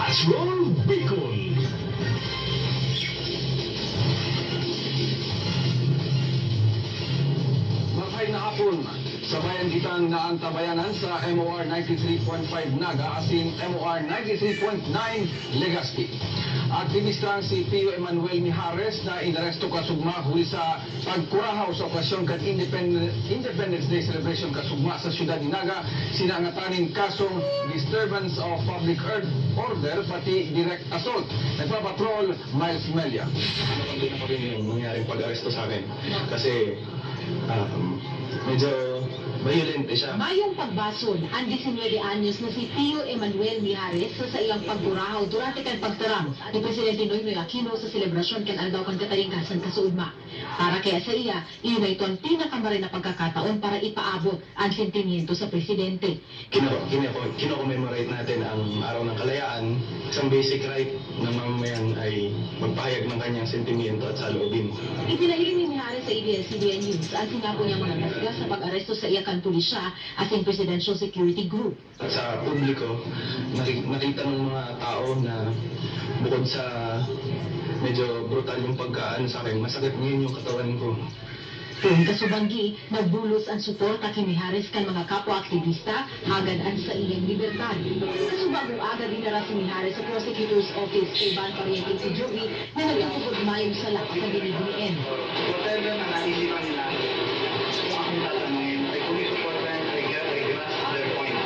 Patrol Bicol. Mahay na hapon, sabayan kitang naantabayanan sa MOR 93.5 Naga asin MOR 93.9 Legazpi. Aktivista si Pio Emanuel Mijares na inaresto kasugma huli sa pagkurahaw sa okasyon kan Independence Day celebration kasugma sa siyudad ni Naga, sinangataning kasong disturbance of public order pati direct assault. Nagpapatrol Miles Melia. Hindi na pa rin yung nangyaring pag-aresto sa akin kasi medyo violent siya. Mayong pagbasol ang 19 anyos na si Pio Emanuel Mijares sa iyang pagkurahaw durante kan pagtarang ni Presidente Noynoy Aquino sa selebrasyon kan aldaw kan kataringasan kasuudma. Para kaya sa iya, iyon ay ito ang pinakamari na pagkakataon para ipaabot ang sentimiento sa Presidente. Kino-commemorate natin ang araw ng kalayaan. Isang basic right ng mamamayan ay magpahayag ng kanyang sentimiento at saloobin. Ipinahiling ni Mijares sa ABS-CBN News ang sinapo niya mga nasga sa pag-aresto sa iya kan pulisya as in Presidential Security Group. At sa publiko, nakita ng mga tao na bukod sa medyo brutal yung pagkaan sa akin, masakit ngayon yung katawan ko. Kung kasubanggi, nagbulos ang suporta kay Mijares kan mga kapwa-aktivista hagad ang sa iyang libertad. Kasubangong agad dinara si Mijares sa Prosecutor's Office kay Ban Pariente si Joey na nagtutugod mayong sala sa DBBM. Whatever na naisipan nila, kung akong tatanungin, ay kumisuportahan ay grasp their point.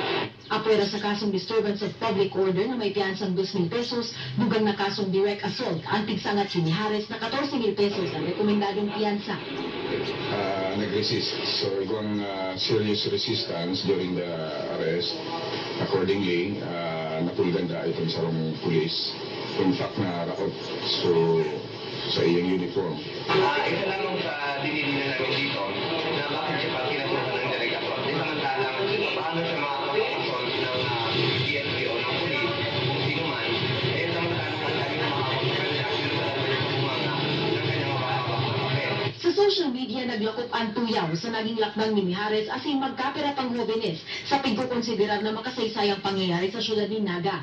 Apwera sa kasong disturbance of public order na may piyansang 2,000 pesos, dugang na kasong direct assault, ang tigsangat si Mijares na 14,000 pesos ang rekomendadong piyansa. Nag-resist. So, igwang serious resistance during the arrest. Accordingly, napulgan da itong sarong pulis. In fact, na-rakot sa iyang uniform. Isa lang sa dinilin namin dito, na bakit siya pa kinasuhan ng direct assault. Di samantalang, paano siya makakapag-assault ng PNP o ng pulis, kung sino man, eh samantalang ang dami na makakapag-kanya, sinulat sa bumanga ng kanyang makakapag-papel. Sa social media, naglakop ang tuyaw sa naging lakbang ni Mijares asing magkapira pang jóvenes sa pagkukonsiderar na makasaysayang pangyayari sa syudad ni Naga.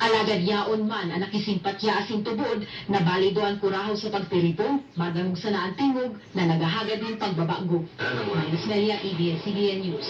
Alagad yaon man ang nakisimpatya asing tubod na balido ang kurahaw sa pagtiripong, maganong sana ang tingog na nagahagad din pagbabago. Miles Melia, ABS-CBN News.